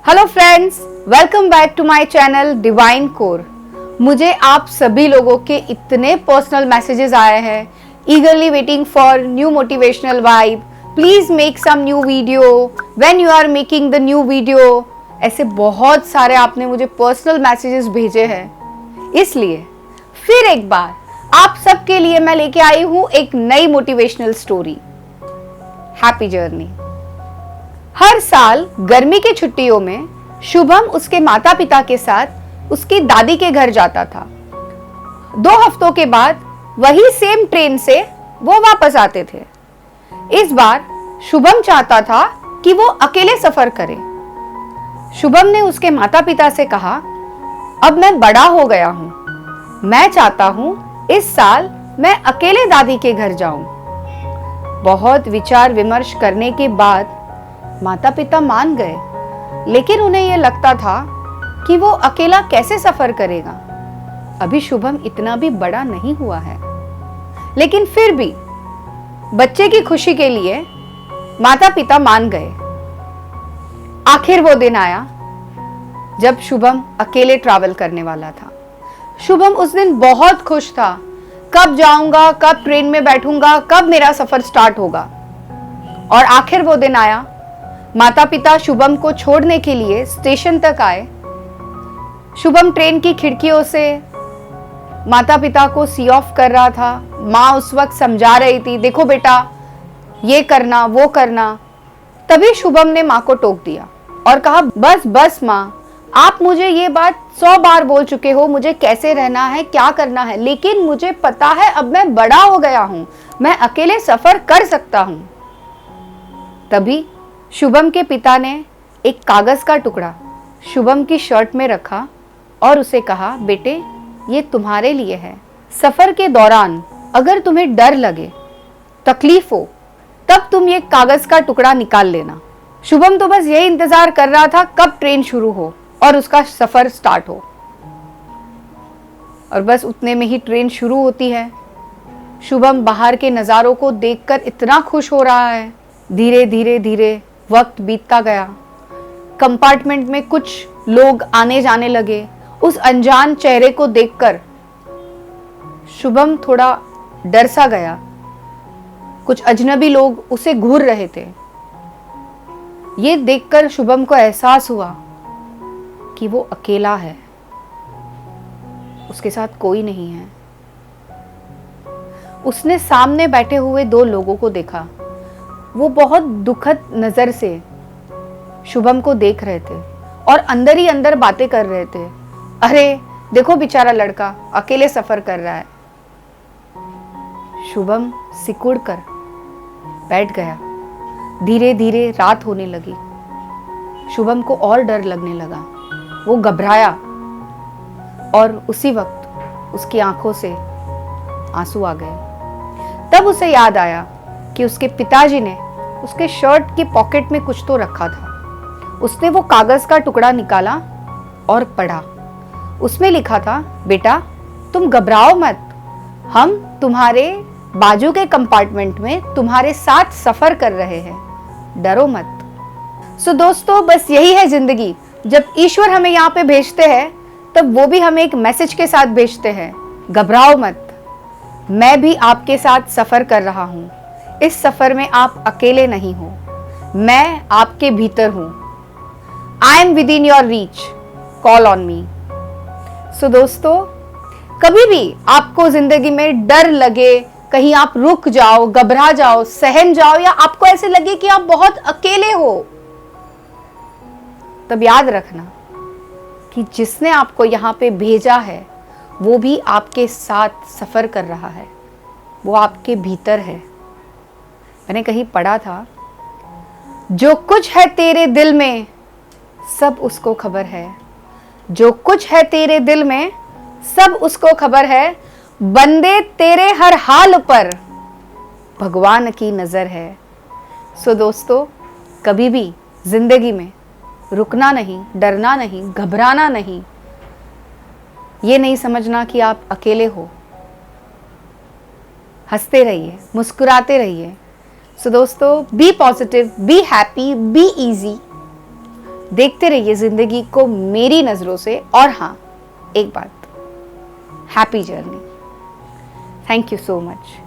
Hello friends, welcome back to my channel Divine Core. मुझे आप सभी लोगों के इतने पर्सनल मैसेजेस आए हैं, eagerly waiting for new motivational vibe, please make some new video, when you are making the new video. ऐसे बहुत सारे आपने मुझे पर्सनल मैसेजेस भेजे हैं। इसलिए फिर एक बार आप सबके लिए मैं लेके आई हूं एक नई मोटिवेशनल स्टोरी। Happy journey. हर साल गर्मी की छुट्टियों में शुभम उसके माता पिता के साथ उसकी दादी के घर जाता था। 2 हफ्तों के बाद वही सेम ट्रेन से वो वापस आते थे। इस बार शुभम चाहता था कि वो अकेले सफर करे। शुभम ने उसके माता पिता से कहा, अब मैं बड़ा हो गया हूं, मैं चाहता हूं इस साल मैं अकेले दादी के घर जाऊं। बहुत विचार विमर्श करने के बाद माता पिता मान गए, लेकिन उन्हें यह लगता था कि वो अकेला कैसे सफर करेगा। अभी शुभम इतना भी बड़ा नहीं हुआ है, लेकिन फिर भी बच्चे की खुशी के लिए माता पिता मान गए। आखिर वो दिन आया जब शुभम अकेले ट्रैवल करने वाला था। शुभम उस दिन बहुत खुश था। कब जाऊंगा, कब ट्रेन में बैठूंगा, कब मेरा सफर स्टार्ट होगा। और आखिर वो दिन आया। माता पिता शुभम को छोड़ने के लिए स्टेशन तक आए। शुभम ट्रेन की खिड़कियों से माता पिता को सी ऑफ कर रहा था। माँ उस वक्त समझा रही थी, देखो बेटा ये करना वो करना। तभी शुभम ने माँ को टोक दिया और कहा, बस बस माँ, आप मुझे ये बात 100 बार बोल चुके हो मुझे कैसे रहना है, क्या करना है, लेकिन मुझे पता है अब मैं बड़ा हो गया हूं, मैं अकेले सफर कर सकता हूं। तभी शुभम के पिता ने एक कागज का टुकड़ा शुभम की शर्ट में रखा और उसे कहा, बेटे ये तुम्हारे लिए है। सफर के दौरान अगर तुम्हें डर लगे, तकलीफ हो, तब तुम ये कागज का टुकड़ा निकाल लेना। शुभम तो बस यही इंतजार कर रहा था कब ट्रेन शुरू हो और उसका सफर स्टार्ट हो। और बस उतने में ही ट्रेन शुरू होती है। शुभम बाहर के नज़ारों को देखकर इतना खुश हो रहा है। धीरे धीरे धीरे वक्त बीतता गया। कंपार्टमेंट में कुछ लोग आने जाने लगे। उस अनजान चेहरे को देखकर शुभम थोड़ा डर सा गया। कुछ अजनबी लोग उसे घूर रहे थे। ये देखकर शुभम को एहसास हुआ कि वो अकेला है, उसके साथ कोई नहीं है। उसने सामने बैठे हुए 2 लोगों को देखा। वो बहुत दुखद नजर से शुभम को देख रहे थे और अंदर ही अंदर बातें कर रहे थे। अरे देखो बेचारा लड़का अकेले सफर कर रहा है। शुभम सिकुड़ कर बैठ गया। धीरे धीरे रात होने लगी। शुभम को और डर लगने लगा। वो घबराया और उसी वक्त उसकी आंखों से आंसू आ गए। तब उसे याद आया कि उसके पिताजी ने उसके शर्ट की पॉकेट में कुछ तो रखा था। उसने वो कागज का टुकड़ा निकाला और पढ़ा। उसमें लिखा था, बेटा तुम घबराओ मत, हम तुम्हारे बाजू के कंपार्टमेंट में तुम्हारे साथ सफर कर रहे हैं, डरो मत। सो दोस्तों, बस यही है जिंदगी। जब ईश्वर हमें यहाँ पे भेजते हैं तब वो भी हमें एक मैसेज के साथ भेजते हैं, घबराओ मत, मैं भी आपके साथ सफर कर रहा हूँ। इस सफर में आप अकेले नहीं हो, मैं आपके भीतर हूं। I am within your reach, call on me. So दोस्तों, कभी भी आपको जिंदगी में डर लगे, कहीं आप रुक जाओ, घबरा जाओ, सहम जाओ, या आपको ऐसे लगे कि आप बहुत अकेले हो, तब याद रखना कि जिसने आपको यहां पे भेजा है वो भी आपके साथ सफर कर रहा है, वो आपके भीतर है। मैंने कहीं पढ़ा था, जो कुछ है तेरे दिल में सब उसको खबर है, जो कुछ है तेरे दिल में सब उसको खबर है, बंदे तेरे हर हाल पर भगवान की नजर है। सो दोस्तों, कभी भी जिंदगी में रुकना नहीं, डरना नहीं, घबराना नहीं, ये नहीं समझना कि आप अकेले हो। हंसते रहिए, मुस्कुराते रहिए। सो दोस्तों, be positive, be happy, be easy. देखते रहिए ज़िंदगी को मेरी नज़रों से। और हाँ, एक बात, happy journey. Thank you so much.